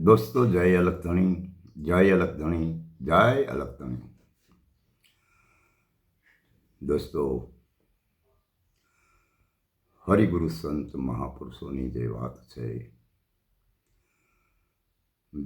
દોસ્તો જય અલગધણી, જય અલગધણી, જય અલગધણી। દોસ્તો, હરિગુરુ સંત મહાપુરુષોની જે વાત છે,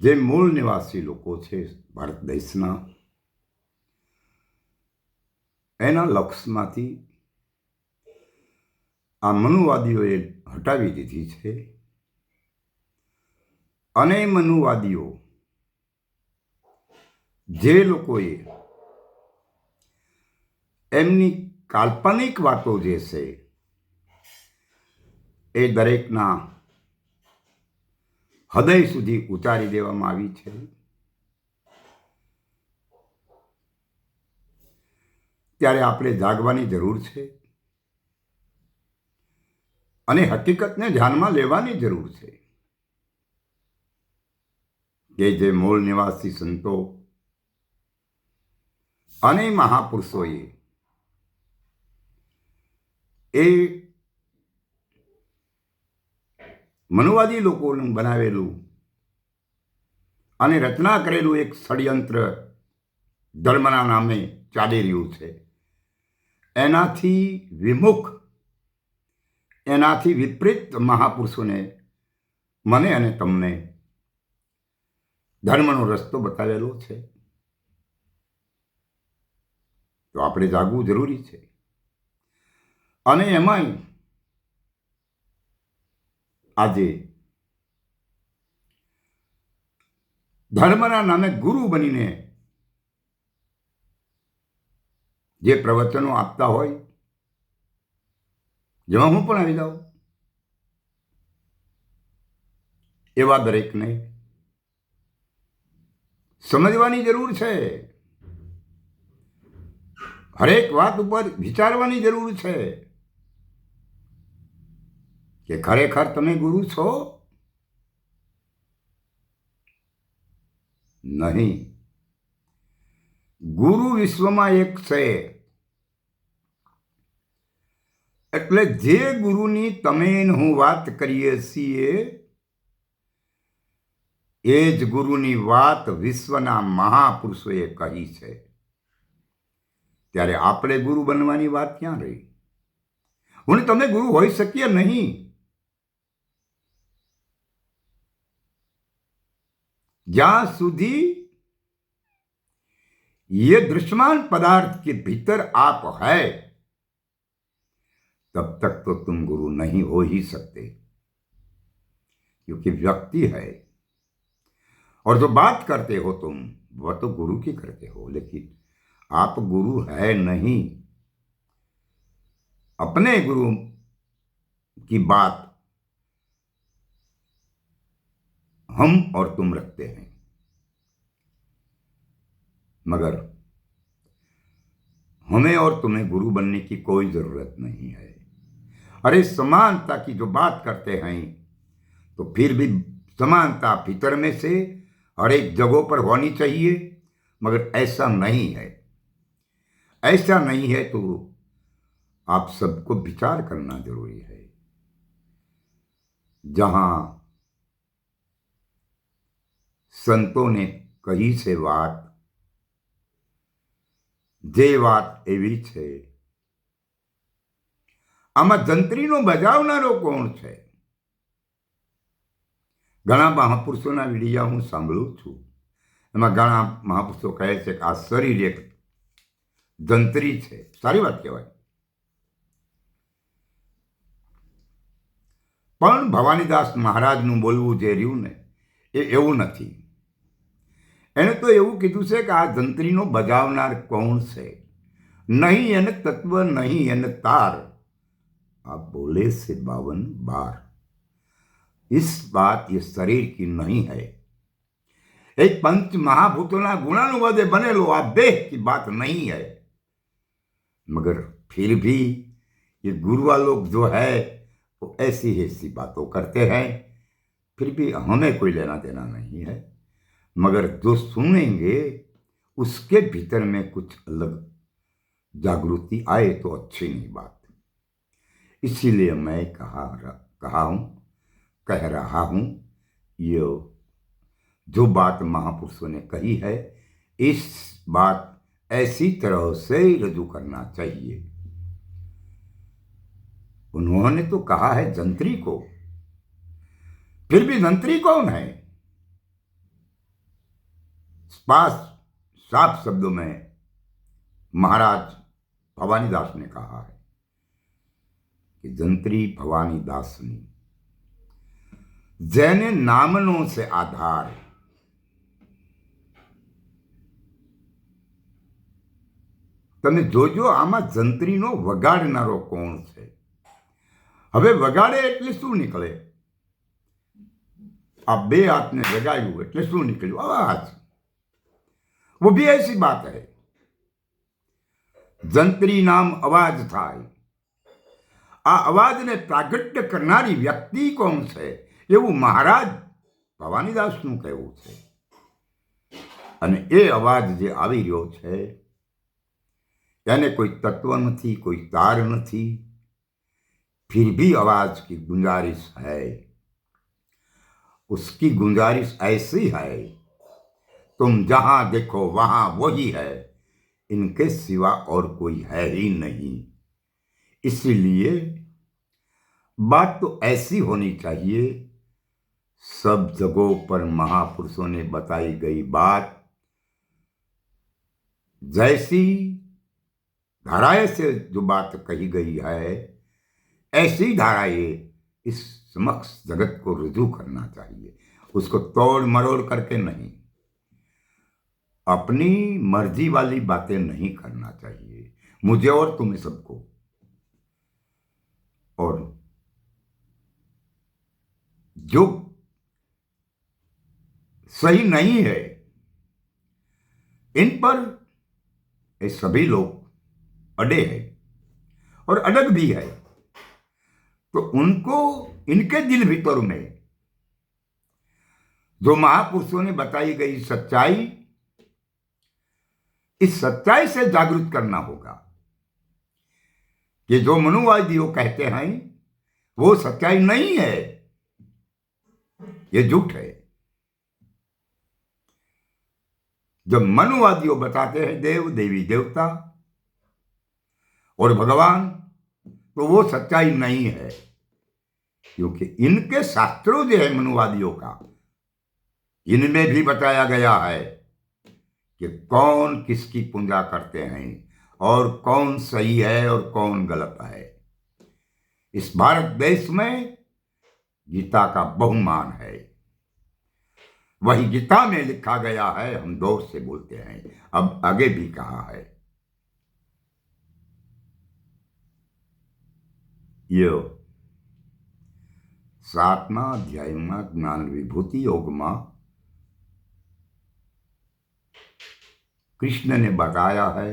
જે મૂળ નિવાસી લોકો છે ભારત દેશના, એના લક્ષમાંથી આ મનુવાદીઓએ હટાવી દીધી છે અને મનુવાદીઓ જે લોકોએ એમની કાલ્પનિક વાતો જે છે એ દરેકના હૃદય સુધી ઉતારી દેવામાં આવી છે। ત્યારે આપણે જાગવાની જરૂર છે અને હકીકતને ધ્યાનમાં લેવાની જરૂર છે કે જે મૂળ નિવાસી સંતો અને મહાપુરુષોએ એ મનુવાદી લોકોનું બનાવેલું અને રચના કરેલું એક ષડયંત્ર ધર્મના નામે ચાલી રહ્યું છે, એનાથી વિમુખ, એનાથી વિપરીત મહાપુરુષોને મને અને તમને ધર્મનો રસ્તો બતાવેલો છે। તો આપણે જાગવું જરૂરી છે અને એમાંય આજે ધર્મના નામે ગુરુ બનીને જે પ્રવચનો આપતા હોય, જેમાં હું પણ આવી જાઉં, એવા દરેકને સમજવાની જરૂર છે, હરેક વાત ઉપર વિચારવાની જરૂર છે કે ખરેખર તમે ગુરુ છો? નહીં। ગુરુ વિશ્વમાં એક છે, એટલે જે ગુરુની તમે હું વાત કરીએ છીએ એ જ ગુરુની વાત વિશ્વના મહાપુરુષોએ કહી છે। ત્યારે આપણે ગુરુ બનવાની વાત ક્યાં રહી? હું તમે ગુરુ હોઈ શકીએ નહીં જ્યાં સુધી ये दृश्यमान पदार्थ के भीतर आप है, तब तक तो तुम गुरु नहीं हो ही सकते, क्योंकि व्यक्ति है और जो बात करते हो तुम वह तो गुरु की करते हो, लेकिन आप गुरु है नहीं। अपने गुरु की बात हम और तुम रखते हैं, मगर हमें और तुम्हें गुरु बनने की कोई जरूरत नहीं है। अरे समानता की जो बात करते हैं, तो फिर भी समानता भीतर में से हर एक जगहों पर होनी चाहिए, मगर ऐसा नहीं है। ऐसा नहीं है तो आप सबको विचार करना जरूरी है। जहां संतों ने कही से बात, જે વાત એવી છે, આમાં જંત્રીનો બજાવનારો કોણ છે? ઘણા મહાપુરુષોના વિડિયા હું સાંભળું છું, એમાં ઘણા મહાપુરુષો કહે છે કે આ શરીર એક જંત્રી છે। સારી વાત કહેવાય, પણ ભવાનીદાસ મહારાજનું બોલવું જે રહ્યું ને એ એવું નથી। એને તો એવું કીધું છે કે આ જંત્રીનો બજાવનાર કોણ છે? નહીં એને તત્વ, નહીં એને તાર, आप बोले से 52 बार। इस बात ये शरीर की नहीं है। एक पंच महाभूतों गुणानुवादे बनेलो आ देह की बात नहीं है, मगर फिर भी ये गुरुआ लोग जो है वो ऐसी ऐसी बातों करते हैं, फिर भी हमें कोई लेना देना नहीं है। मगर जो सुनेंगे उसके भीतर में कुछ अलग जागृति आए तो अच्छी नहीं बात। इसीलिए मैं कह रहा हूं, ये जो बात महापुरुषों ने कही है, इस बात ऐसी तरह से ही रजू करना चाहिए। उन्होंने तो कहा है जंत्री को, फिर भी जंत्री कौन है? स्पास साफ शब्दों में महाराज भवानीदास ने कहा है कि जंत्री भवानी दासनी જેને નામનો છે આધાર। તમે જોજો આમાં જંત્રીનો વગાડનારો કોણ છે। હવે વગાડે એટલે શું નીકળે? આ બે હાથને વગાડ્યું એટલે શું નીકળ્યું? आवाज। वो भी ऐसी बात है, जंत्री नाम अवाज थाय। आ अवाजने प्रागट्य करनारी व्यक्ति कोण छे એવું મહારાજ ભવાનીદાસનું કહેવું છે। અને એ અવાજ જે આવી રહ્યો છે એને કોઈ તત્વ નથી, કોઈ તાર નથી, फिर भी आवाज की गुंजारिश है। उसकी गुंजारिश ऐसी है, तुम जहां देखो वहां वही है, इनके सिवा और कोई है ही नहीं। इसलिए बात तो ऐसी होनी चाहिए, सब जगहों पर महापुरुषों ने बताई गई बात जैसी धाराएं से जो बात कही गई है, ऐसी धाराएं इस समक्ष जगत को रुजू करना चाहिए। उसको तोड़ मरोड़ करके नहीं, अपनी मर्जी वाली बातें नहीं करना चाहिए, मुझे और तुम्हें सबको। और जो सही नहीं है, इन पर ये सभी लोग अड़े हैं और अड़ग भी है, तो उनको इनके दिल भीतर में जो महापुरुषों ने बताई गई सच्चाई, इस सच्चाई से जागरूक करना होगा कि जो मनुवादियों कहते हैं वो सच्चाई नहीं है, ये झूठ है। जब मनुवादियों बताते हैं देव देवी देवता और भगवान, तो वो सच्चाई नहीं है, क्योंकि इनके शास्त्रों जो है मनुवादियों का, इनमें भी बताया गया है कि कौन किसकी पूजा करते हैं और कौन सही है और कौन गलत है। इस भारत देश में गीता का बहुमान है, वही गीता में लिखा गया है, हम दौर से बोलते हैं, अब आगे भी कहा है। ये 7મા અધ્યાયમાં જ્ઞાન વિભૂતિ યોગમાં कृष्ण ने बताया है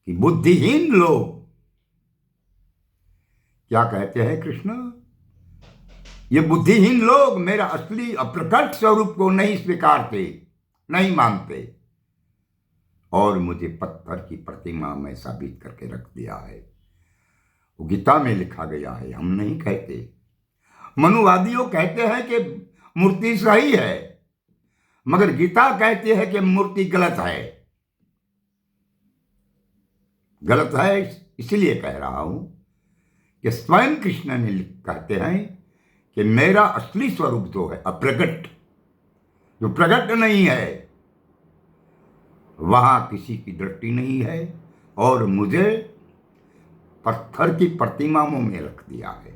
कि बुद्धिहीन लोग क्या कहते हैं कृष्ण, ये बुद्धिहीन लोग मेरा असली अप्रकट स्वरूप को नहीं स्वीकारते, नहीं मानते, और मुझे पत्थर की प्रतिमा में साबित करके रख दिया है। वो गीता में लिखा गया है, हम नहीं कहते। मनुवादियों कहते हैं कि मूर्ति सही है, मगर गीता कहती है कि मूर्ति गलत है। गलत है इसलिए कह रहा हूं कि स्वयं कृष्ण ने कहते हैं कि मेरा असली स्वरूप जो है अप्रगट, जो प्रकट नहीं है, वहां किसी की दृष्टि नहीं है, और मुझे पत्थर की प्रतिमाओं में रख दिया है।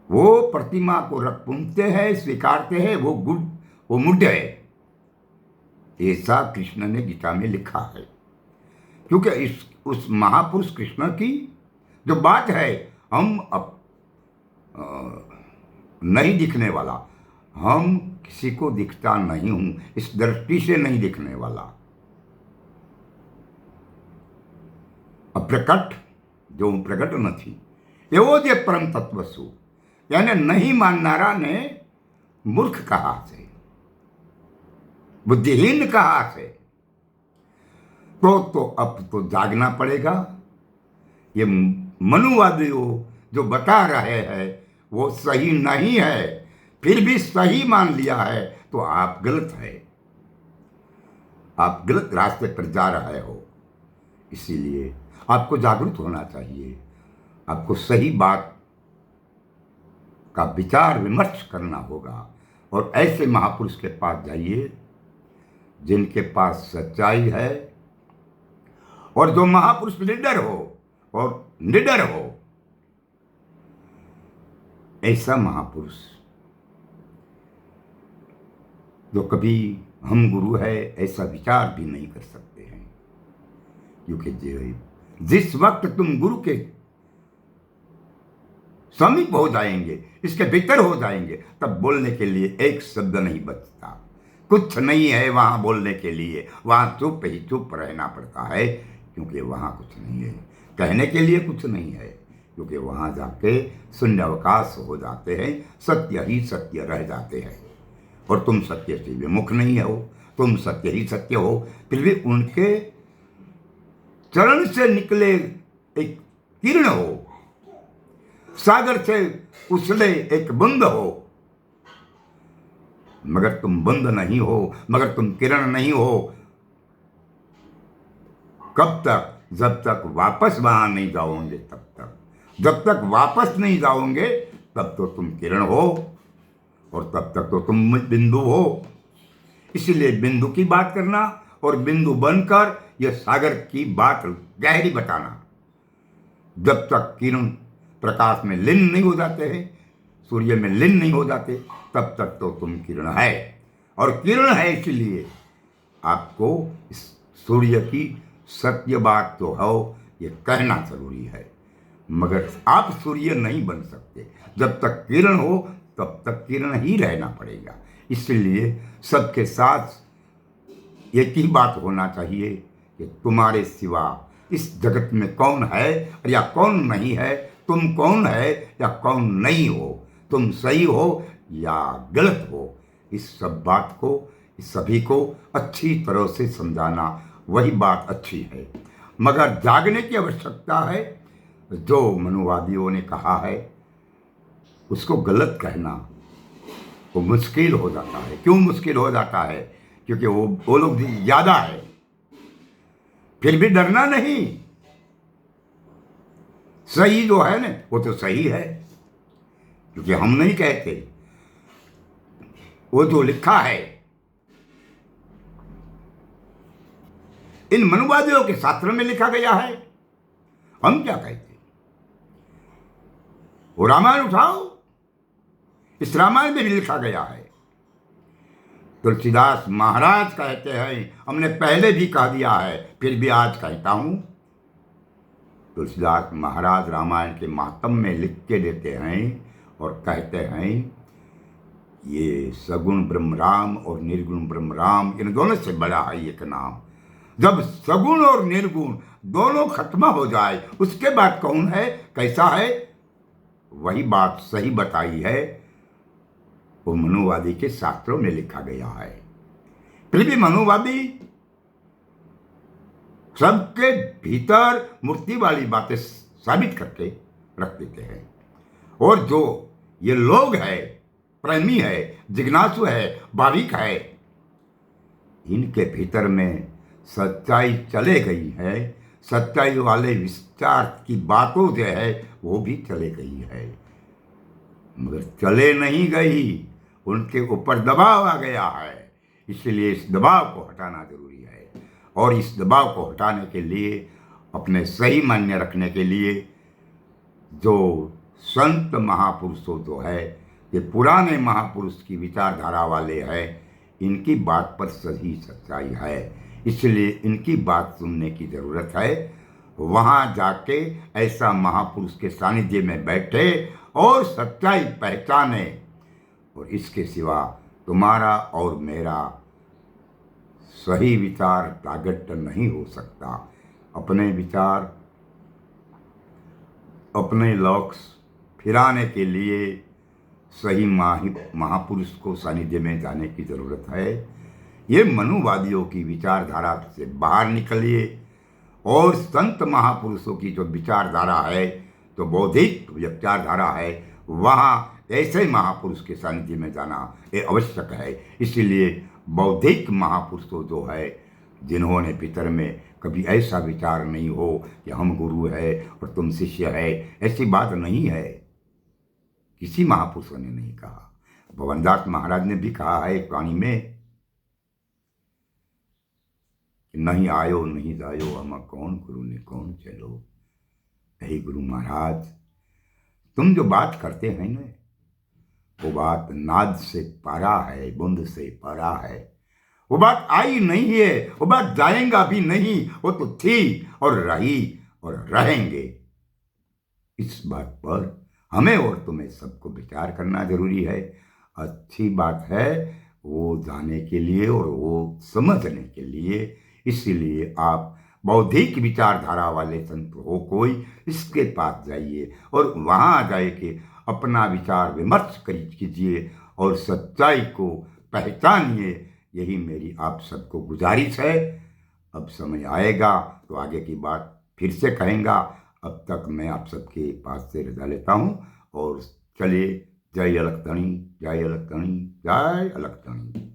वो प्रतिमा को रख पूजते हैं, स्वीकारते हैं, वो मुद्दे है। ऐसा कृष्ण ने गीता में लिखा है, क्योंकि उस महापुरुष कृष्ण की जो बात है, हम नहीं दिखने वाला, हम किसी को दिखता नहीं हूं, इस दृष्टि से नहीं दिखने वाला। अप्रकट जो प्रकट नहीं, एवो जे परम तत्व छू, यानी नहीं माननारा ने मूर्ख कहा से, बुद्धिहीन कहा से। तो अब तो जागना पड़ेगा। ये मनुवादियों जो बता रहे हैं वो सही नहीं है, फिर भी सही मान लिया है तो आप गलत है, आप गलत रास्ते पर जा रहे हो। इसीलिए आपको जागरूक होना चाहिए, आपको सही बात का विचार विमर्श करना होगा और ऐसे महापुरुष के पास जाइए जिनके पास सच्चाई है, और जो महापुरुष निडर हो और निडर हो, ऐसा महापुरुष जो कभी हम गुरु है ऐसा विचार भी नहीं कर सकते हैं। क्योंकि जिस वक्त तुम गुरु के समीप हो जाएंगे, इसके भीतर हो जाएंगे, तब बोलने के लिए एक शब्द नहीं बचता, कुछ नहीं है वहां बोलने के लिए। वहां चुप ही चुप रहना पड़ता है, क्योंकि वहां कुछ नहीं है, कहने के लिए कुछ नहीं है, क्योंकि वहां जाके शून्य अवकाश हो जाते हैं, सत्य ही सत्य रह जाते हैं। और तुम सत्य से विमुख नहीं हो, तुम सत्य ही सत्य हो। फिर भी उनके चरण से निकले एक किरण हो, सागर से उछले एक बूंद हो, मगर तुम बूंद नहीं हो, मगर तुम किरण नहीं हो। कब तक? जब तक वापस वहां नहीं जाओगे, तब तक। जब तक वापस नहीं जाओगे तब तो तुम किरण हो, और तब तक तो तुम बिंदु हो। इसीलिए बिंदु की बात करना और बिंदु बनकर यह सागर की बात गहरी बताना। जब तक किरण प्रकाश में लीन नहीं हो जाते हैं, सूर्य में लीन नहीं हो जाते, तब तक तो तुम किरण है। और किरण है इसलिए आपको इस सूर्य की सत्य बात तो हो ये कहना जरूरी है, मगर आप सूर्य नहीं बन सकते। जब तक किरण हो तब तक किरण ही रहना पड़ेगा। इसलिए सबके साथ एक ही बात होना चाहिए कि तुम्हारे सिवा इस जगत में कौन है या कौन नहीं है, तुम कौन है या कौन नहीं हो, तुम सही हो या गलत हो। इस सब बात को, इस सभी को अच्छी तरह से समझाना, वही बात अच्छी है। मगर जागने की आवश्यकता है। जो मनुवादियों ने कहा है उसको गलत कहना वो मुश्किल हो जाता है। क्यों मुश्किल हो जाता है? क्योंकि वो लोग ज्यादा है। फिर भी डरना नहीं, सही जो है ना वो तो सही है, क्योंकि हम नहीं कहते, वो जो लिखा है इन मनुवादियों के शास्त्र में लिखा गया है, हम क्या कहते? वो रामायण उठाओ, इस रामायण में भी लिखा गया है। तुलसीदास महाराज कहते हैं, हमने पहले भी कह दिया है फिर भी आज कहता हूं। तुलसीदास महाराज रामायण के मातम में लिख के देते हैं और कहते हैं, ये सगुण ब्रह्म राम और निर्गुण ब्रह्म राम, इन दोनों से बड़ा है एक नाम। जब सगुण और निर्गुण दोनों खत्म हो जाए उसके बाद कौन है, कैसा है, वही बात सही बताई है, वो मनुवादी के शास्त्रों में लिखा गया है। फिर भी मनुवादी सबके भीतर मूर्ति वाली बातें साबित करके रख देते हैं। और जो ये लोग है, प्रेमी है, जिज्ञासु है, भाविक है, इनके भीतर में सच्चाई चले गई है। सच्चाई वाले विचार की बातों जो है वो भी चले गई है, मगर चले नहीं गई, उनके ऊपर दबाव आ गया है। इसलिए इस दबाव को हटाना जरूरी है। और इस दबाव को हटाने के लिए, अपने सही मान्य रखने के लिए, जो संत महापुरुषों जो है, ये पुराने महापुरुष की विचारधारा वाले हैं, इनकी बात पर सही सच्चाई है। इसलिए इनकी बात सुनने की ज़रूरत है। वहाँ जाके ऐसा महापुरुष के सानिध्य में बैठे और सच्चाई पहचाने। और इसके सिवा तुम्हारा और मेरा सही विचार प्रकट नहीं हो सकता। अपने विचार, अपने लक्ष्य फिराने के लिए सही महापुरुष को सानिध्य में जाने की ज़रूरत है। ये मनुवादियों की विचारधारा से बाहर निकलिए और संत महापुरुषों की जो विचारधारा है, जो बौद्धिक विचारधारा है, वहाँ ऐसे महापुरुष के सानिध्य में जाना ये आवश्यक है। इसीलिए बौद्धिक महापुरुष तो जो है, जिन्होंने भीतर में कभी ऐसा विचार नहीं हो कि हम गुरु है और तुम शिष्य है, ऐसी बात नहीं है। किसी महापुरुषों ने नहीं कहा। भवनदास महाराज ने भी कहा है एक वाणी में, नहीं आयो नहीं जायो हम कौन गुरु ने कौन चलो। यही गुरु महाराज, तुम जो बात करते हैं ना, वो बात नाद से पारा है, बूंद से पारा है। वो बात आई नहीं है, वो बात जाएगा भी नहीं, वो तो थी और रही और रहेंगे। इस बात पर हमें और तुम्हें सबको विचार करना जरूरी है। अच्छी बात है वो जाने के लिए और वो समझने के लिए। इसीलिए आप बौद्धिक विचारधारा वाले संत हो कोई, इसके पास जाइए और वहाँ जाए के अपना विचार विमर्श कीजिए और सच्चाई को पहचानिए। यही मेरी आप सबको गुजारिश है। अब समय आएगा तो आगे की बात फिर से कहेंगा। अब तक मैं आप सबके पास से रजा लेता हूँ और चलिए, जय अलख धनी, जय अलख धनी, जय अलख धनी।